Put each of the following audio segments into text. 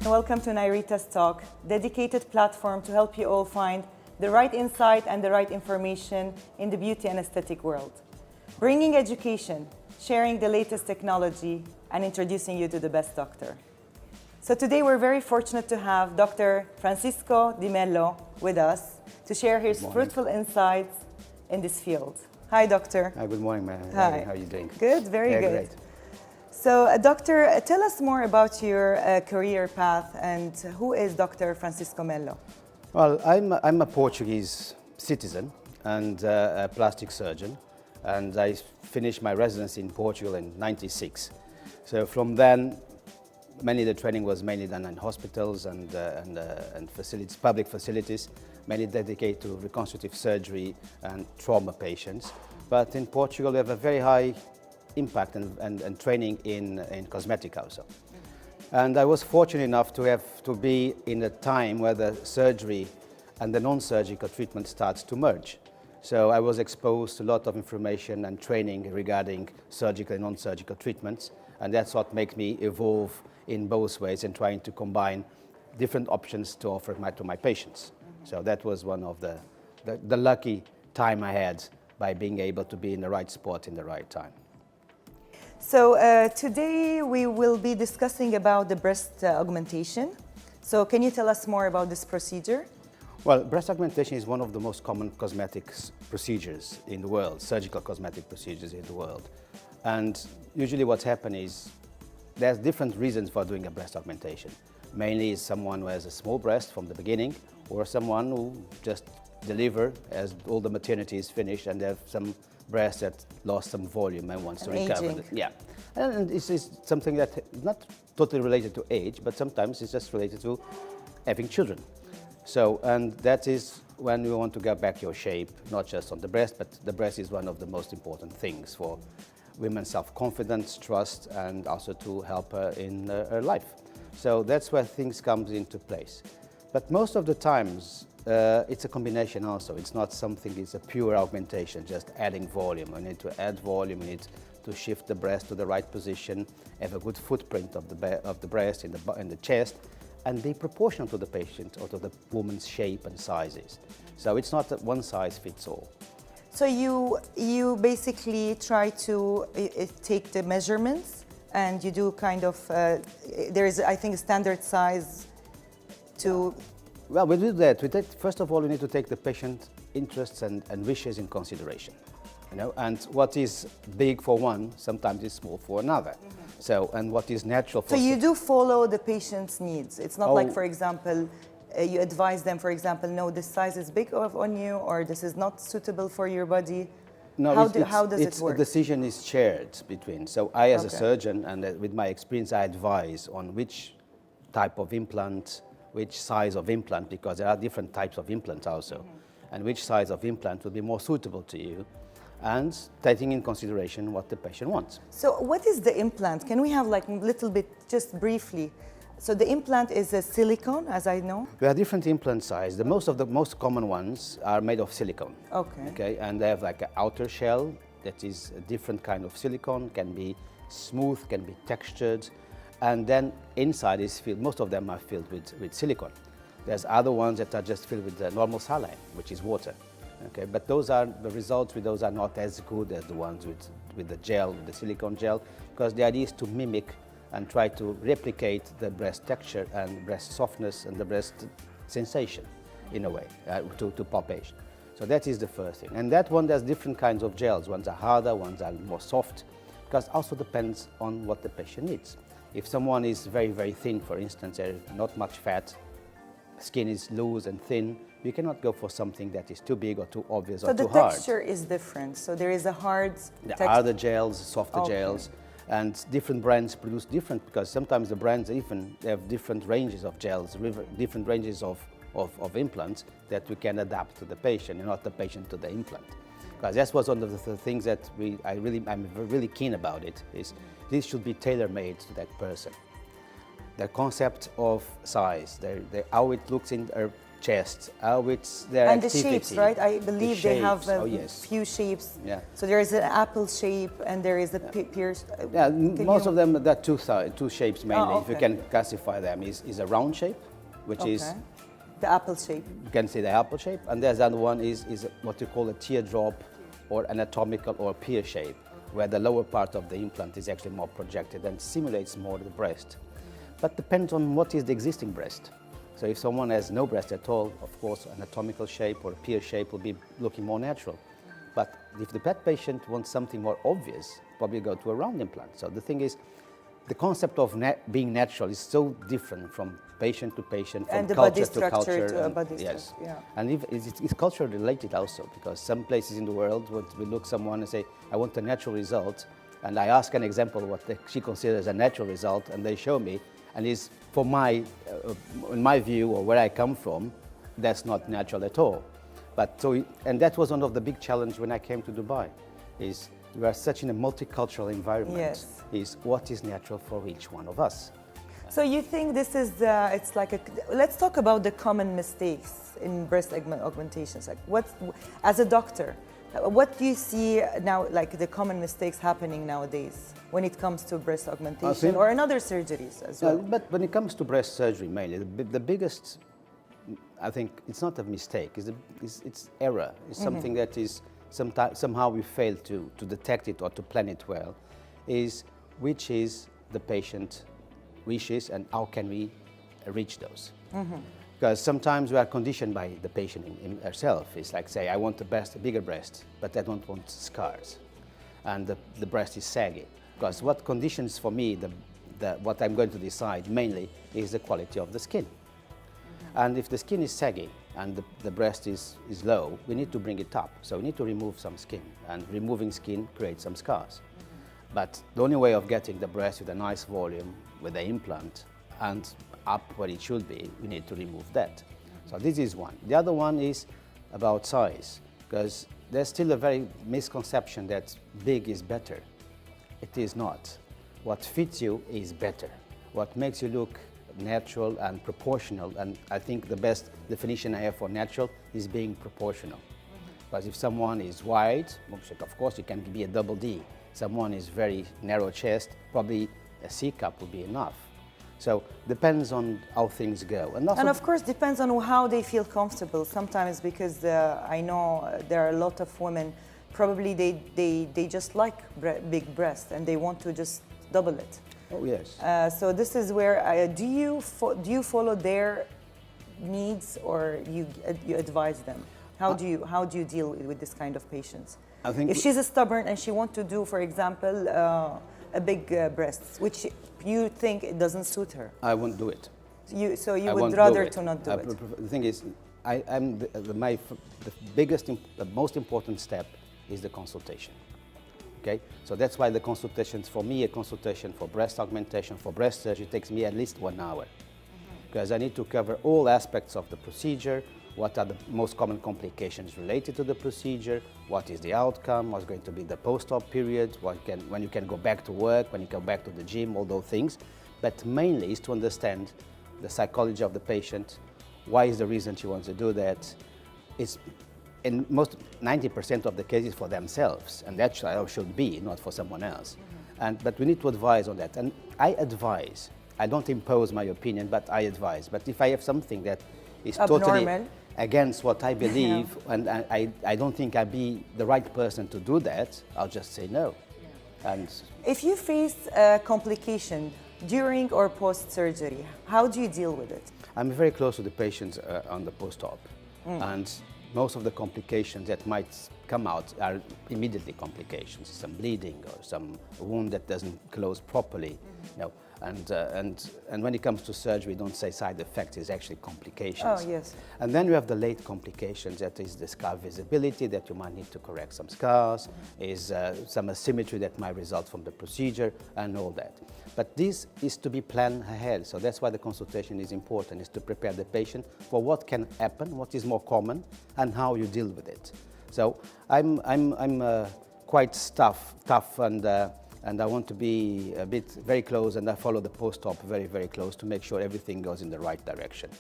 Welcome to Nairita's Talk, dedicated platform to help you all find the right insight and the right information in the beauty and aesthetic world. Bringing education, sharing the latest technology, and introducing you to the best doctor. So today we're very fortunate to have Dr. Francisco de Melo with us to share his fruitful insights in this field. Hi, doctor. Hi, good morning, man. Hi. How are you doing? Good, very good. Great. So, doctor, tell us more about your career path and who is Dr. Francisco Melo? Well, I'm a Portuguese citizen and a plastic surgeon, and I finished my residency in Portugal in '96. So from then, mainly the training was mainly done in hospitals and facilities, public facilities, mainly dedicated to reconstructive surgery and trauma patients. But in Portugal, we have a very high impact and training in cosmetic also. And I was fortunate enough to be in a time where the surgery and the non-surgical treatment starts to merge. So I was exposed to a lot of information and training regarding surgical and non-surgical treatments, and that's what makes me evolve in both ways and trying to combine different options to offer to my patients. So that was one of the lucky time I had by being able to be in the right spot in the right time. So today we will be discussing about the breast augmentation. So can you tell us more about this procedure? Well, breast augmentation is one of the most common cosmetics procedures in the world, surgical cosmetic procedures in the world. And usually what's happened is there's different reasons for doing a breast augmentation. Mainly is someone who has a small breast from the beginning, or someone who just deliver as all the maternity is finished and they have some breast that lost some volume and wants to recover. Aging. Yeah, and this is something that is not totally related to age, but sometimes it's just related to having children. So, and that is when you want to get back your shape, not just on the breast, but the breast is one of the most important things for women's self-confidence, trust, and also to help her in her life. So that's where things come into place. But most of the times, it's a combination also. It's not something, it's a pure augmentation, just adding volume. We need to add volume, we need to shift the breast to the right position, have a good footprint of the breast in the chest, and be proportional to the patient or to the woman's shape and sizes. So it's not that one size fits all. So you basically try to take the measurements and you do kind of, there is, I think, a standard size to... Well, we do that. First of all, we need to take the patient interests and wishes in consideration. You know, and what is big for one sometimes is small for another. So, and what is natural for... So you do follow the patient's needs. It's not like, for example, you advise them, for example, no, this size is big on you, or this is not suitable for your body. No, how does it work? The decision is shared between. So I, as a surgeon, and with my experience, I advise on which type of implant, which size of implant, because there are different types of implants also, and which size of implant will be more suitable to you, and taking in consideration what the patient wants. So what is the implant? Can we have like a little bit, just briefly? So the implant is a silicone, as I know? There are different implant sizes. The most common ones are made of silicone. Okay, and they have like an outer shell that is a different kind of silicone, can be smooth, can be textured, and then inside is filled, most of them are filled with silicone. There's other ones that are just filled with normal saline, which is water. Okay, but those are, the results with those are not as good as the ones with the gel, with the silicone gel, because the idea is to mimic and try to replicate the breast texture and breast softness and the breast sensation in a way, to palpation. So that is the first thing. And that one, there's different kinds of gels. Ones are harder, ones are more soft, because also depends on what the patient needs. If someone is very, very thin, for instance, there's not much fat, skin is loose and thin, you cannot go for something that is too big or too obvious or too hard. So the texture is different. So there is a hard texture. Harder gels, softer gels, and different brands produce different, because sometimes the brands even have different ranges of gels, different ranges of implants that we can adapt to the patient and not the patient to the implant. Because that's one of the things that I'm really keen about it, is this should be tailor-made to that person. The concept of size, how it looks in chest, how it's their And activity. the shapes, right? I believe they have shapes, a oh, yes. few shapes. Yeah. So there is an apple shape and there is a pierce. Yeah, most of them, there are two shapes mainly, if you okay. can classify them, is a round shape, which is, Okay. The apple shape. you can see the apple shape, and there's another one is what you call a teardrop or anatomical or pear shape, where the lower part of the implant is actually more projected and simulates more the breast. But depends on what is the existing breast. So if someone has no breast at all, of course, anatomical shape or pear shape will be looking more natural. But if the pet patient wants something more obvious, probably go to a round implant. So the thing is, the concept of being natural is so different from patient to patient, from And the culture body to structure culture. to a and- body yes. structure, yeah. And it's culture related also, because some places in the world would we look someone and say, I want a natural result, and I ask an example what she considers a natural result, and they show me, and is for in my view or where I come from, that's not natural at all. But and that was one of the big challenges when I came to Dubai, is we are such in a multicultural environment. Yes. Is what is natural for each one of us. So you think this is, it's like let's talk about the common mistakes in breast augmentations. Like as a doctor, what do you see now, like the common mistakes happening nowadays when it comes to breast augmentation or in other surgeries as well? But when it comes to breast surgery mainly, the biggest, I think it's not a mistake, it's error. It's something that is somehow we fail to detect it or to plan it well, is which is the patient wishes and how can we reach those. Because sometimes we are conditioned by the patient herself. It's like, say, I want a bigger breast, but I don't want scars. And the breast is saggy. Because what conditions for me, what I'm going to decide mainly is the quality of the skin. And if the skin is saggy and the breast is low, we need to bring it up. So we need to remove some skin. And removing skin creates some scars. But the only way of getting the breast with a nice volume, with the implant, and up where it should be, we need to remove that. So this is one. The other one is about size, because there's still a very misconception that big is better. It is not. What fits you is better. What makes you look natural and proportional, and I think the best definition I have for natural is being proportional. Because if someone is wide, of course it can be a double D. Someone is very narrow chest, probably a C cup would be enough. So depends on how things go. And of course depends on how they feel comfortable sometimes, because I know there are a lot of women, probably they just like big breasts and they want to just double it. Oh yes. So this is where, do you follow their needs or you advise them? How do you deal with this kind of patients? I think if she's stubborn and she wants to do, for example, a big breast, which you think it doesn't suit her, I won't do it. So you would rather to not do it. The thing is, the biggest, the most important step is the consultation. Okay, so that's why the consultations for me, a consultation for breast augmentation, for breast surgery takes me at least 1 hour, because I need to cover all aspects of the procedure. What are the most common complications related to the procedure? What is the outcome? What's going to be the post-op period? When you can go back to work, when you go back to the gym, all those things. But mainly is to understand the psychology of the patient. Why is the reason she wants to do that? It's in 90% of the cases for themselves, and that's how it should be, not for someone else. But we need to advise on that. And I advise. I don't impose my opinion, but I advise. But if I have something that is totally against what I believe, and I don't think I'd be the right person to do that, I'll just say no. And if you face a complication during or post-surgery, how do you deal with it? I'm very close to the patients on the post-op, and most of the complications that might come out are immediately complications, some bleeding or some wound that doesn't close properly. You know, and when it comes to surgery, we don't say side effects, it's actually complications. Oh, yes. And then you have the late complications, that is the scar visibility, that you might need to correct some scars, is some asymmetry that might result from the procedure, and all that. But this is to be planned ahead, so that's why the consultation is important, is to prepare the patient for what can happen, what is more common, and how you deal with it. So I'm quite tough, and I want to be very close, and I follow the post-op very, very close to make sure everything goes in the right direction.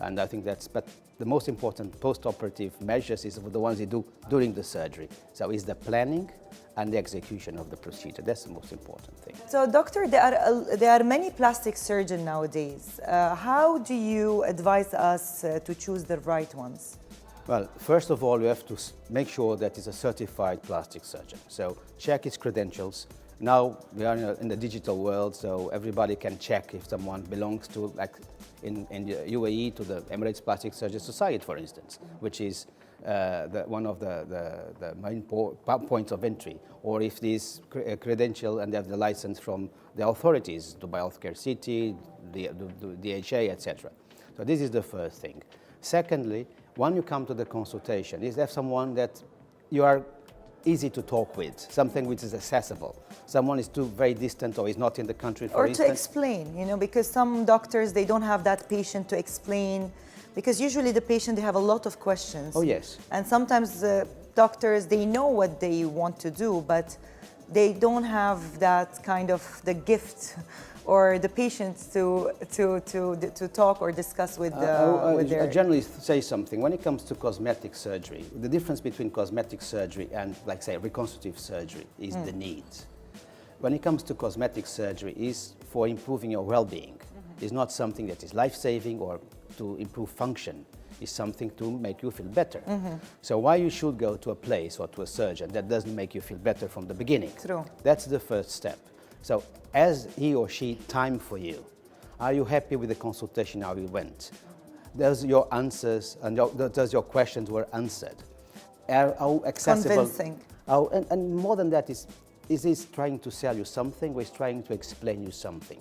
And I think but the most important post-operative measures is the ones you do during the surgery. So it's the planning and the execution of the procedure. That's the most important thing. So, doctor, there are many plastic surgeons nowadays. How do you advise us to choose the right ones? Well, first of all, you have to make sure that it's a certified plastic surgeon. So check his credentials. Now we are in the digital world, so everybody can check if someone belongs to, like in the UAE, to the Emirates Plastic Surgery Society, for instance, which is one of the main points of entry, or if this credential and they have the license from the authorities, Dubai Healthcare City, the DHA, etc. So this is the first thing. Secondly, when you come to the consultation, is there someone that you are easy to talk with, something which is accessible. Someone is too very distant or is not in the country, for instance. Or to explain, you know, because some doctors, they don't have that patient to explain, because usually the patient, they have a lot of questions. Oh, yes. And sometimes the doctors, they know what they want to do, but they don't have that kind of the gift or the patients to talk or discuss with their... I generally say something. When it comes to cosmetic surgery, the difference between cosmetic surgery and, like say, reconstructive surgery is the needs. When it comes to cosmetic surgery, is for improving your well-being. It's not something that is life-saving or to improve function. It's something to make you feel better. So why you should go to a place or to a surgeon that doesn't make you feel better from the beginning? True. That's the first step. So as he or she time for you, are you happy with the consultation, how it went? Does your answers and does your questions were answered? How accessible? Convincing. And more than that, is he trying to sell you something or is trying to explain you something?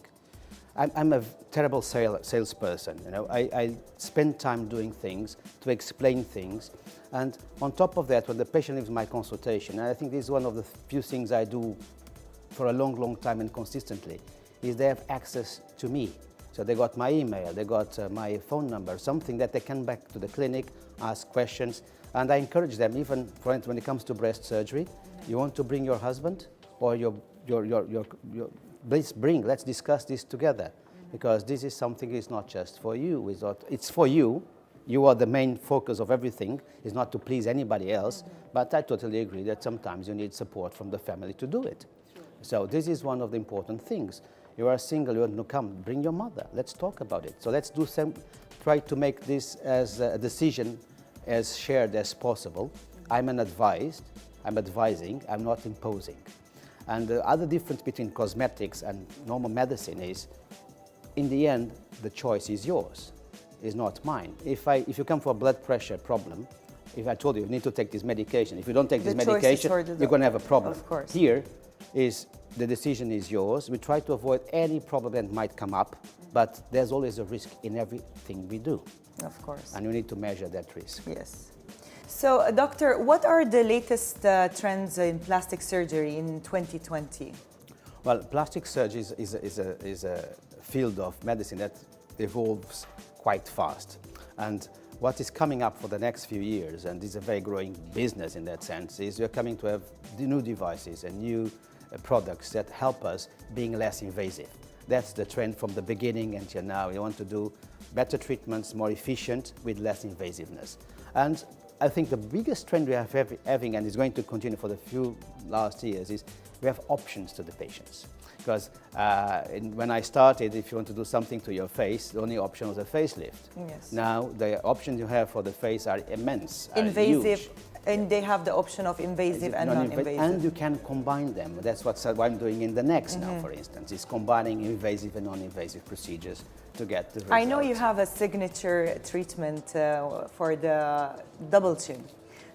I'm a terrible salesperson. You know, I spend time doing things to explain things, and on top of that, when the patient leaves my consultation, and I think this is one of the few things I do for a long, long time and consistently, is they have access to me. So they got my email, they got my phone number, something that they can back to the clinic, ask questions, and I encourage them, even for instance, when it comes to breast surgery, you want to bring your husband or your please bring, let's discuss this together, because this is something is not just for you, it's for you. You are the main focus of everything. It's not to please anybody else, but I totally agree that sometimes you need support from the family to do it. So this is one of the important things. You are single, you want to come, bring your mother. Let's talk about it. So let's try to make this as a decision as shared as possible. I'm advising, I'm not imposing. And the other difference between cosmetics and normal medicine is, in the end, the choice is yours, is not mine. If you come for a blood pressure problem, if I told you need to take this medication, if you don't take this medication, you're going to have a problem. Of course. Here is the decision is yours. We try to avoid any problem that might come up, but there's always a risk in everything we do. Of course. And you need to measure that risk. Yes. So, doctor, what are the latest trends in plastic surgery in 2020? Well, plastic surgery is a field of medicine that evolves quite fast. And what is coming up for the next few years, and this is a very growing business in that sense, is we're coming to have new devices and new products that help us being less invasive. That's the trend from the beginning until now. We want to do better treatments, more efficient, with less invasiveness. And I think the biggest trend we are having, and is going to continue for the few last years, is we have options to the patients. Because when I started, if you want to do something to your face, the only option was a facelift. Yes. Now, the options you have for the face are immense, invasive, huge. And they have the option of invasive and non-invasive. And you can combine them. That's what I'm doing in the necks now, for instance, is combining invasive and non-invasive procedures to get the result. I know you have a signature treatment for the double chin.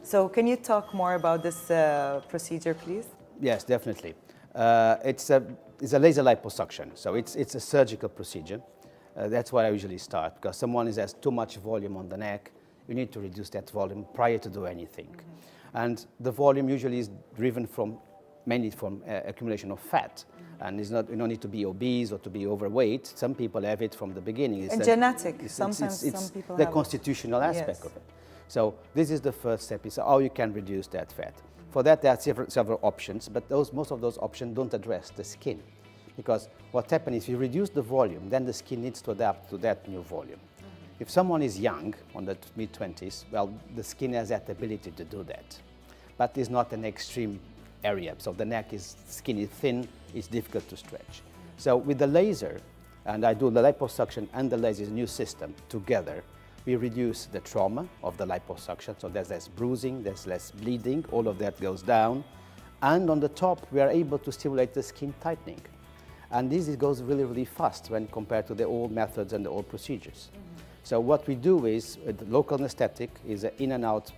So can you talk more about this procedure, please? Yes, definitely. It's a laser liposuction, so it's a surgical procedure. That's why I usually start, because someone has too much volume on the neck. You need to reduce that volume prior to do anything. And the volume usually is driven mainly from accumulation of fat. And it's not, you don't need to be obese or to be overweight. Some people have it from the beginning. It's genetic. Sometimes it's some people the have constitutional aspect Yes. of it. So this is the first step, is how you can reduce that fat. For that, there are several options, but most of those options don't address the skin. Because what happens is, if you reduce the volume, then the skin needs to adapt to that new volume. If someone is young, on the mid-20s, well, the skin has that ability to do that. But it's not an extreme area. So the skin is thin, it's difficult to stretch. So with the laser, and I do the liposuction and the laser is a new system together, we reduce the trauma of the liposuction. So there's less bruising, there's less bleeding, all of that goes down. And on the top, we are able to stimulate the skin tightening. And this goes really, really fast when compared to the old methods and the old procedures. So what we do is, the local anesthetic is an in and out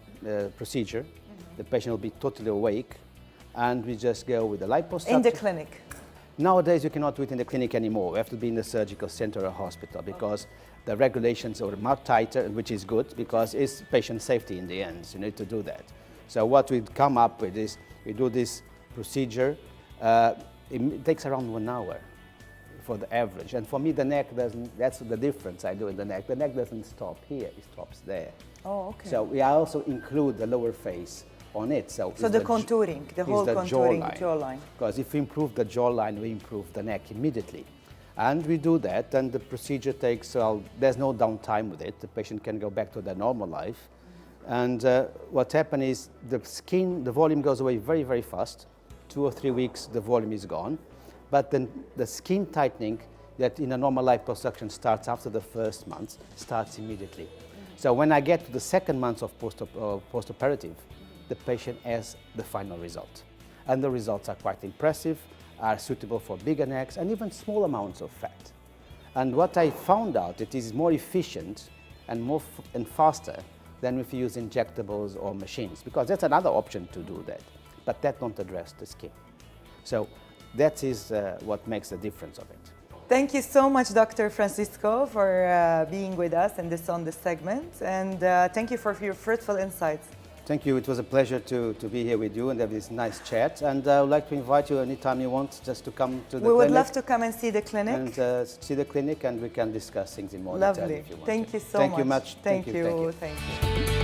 procedure. The patient will be totally awake, and we just go with the liposuction. In the clinic? Nowadays, you cannot do it in the clinic anymore. We have to be in the surgical center or hospital because the regulations are much tighter, which is good because it's patient safety in the end. So you need to do that. So what we come up with is, we do this procedure. It takes around 1 hour for the average. And for me, the neck doesn't, that's the difference I do in the neck. The neck doesn't stop here, it stops there. Oh, okay. So we also include the lower face on it. So the contouring, the whole contouring jawline. Because if we improve the jawline, we improve the neck immediately. And we do that, and the procedure takes, well, there's no downtime with it. The patient can go back to their normal life. And what happens is the skin, the volume goes away very, very fast. 2 or 3 weeks, the volume is gone. But then the skin tightening that in a normal liposuction starts after the first month, starts immediately. So when I get to the second month of post-operative, the patient has the final result. And the results are quite impressive, are suitable for bigger necks and even small amounts of fat. And what I found out, it is more efficient and faster than if you use injectables or machines, because that's another option to do that, but that don't address the skin. So that is what makes the difference of it. Thank you so much, Dr. Francisco, for being with us on this segment, and thank you for your fruitful insights. Thank you. It was a pleasure to be here with you and have this nice chat. And I would like to invite you anytime you want just to come to the clinic. We would love to come and see the clinic. And see the clinic, and we can discuss things in more detail if you want. Thank you so much. Thank you much. Thank you.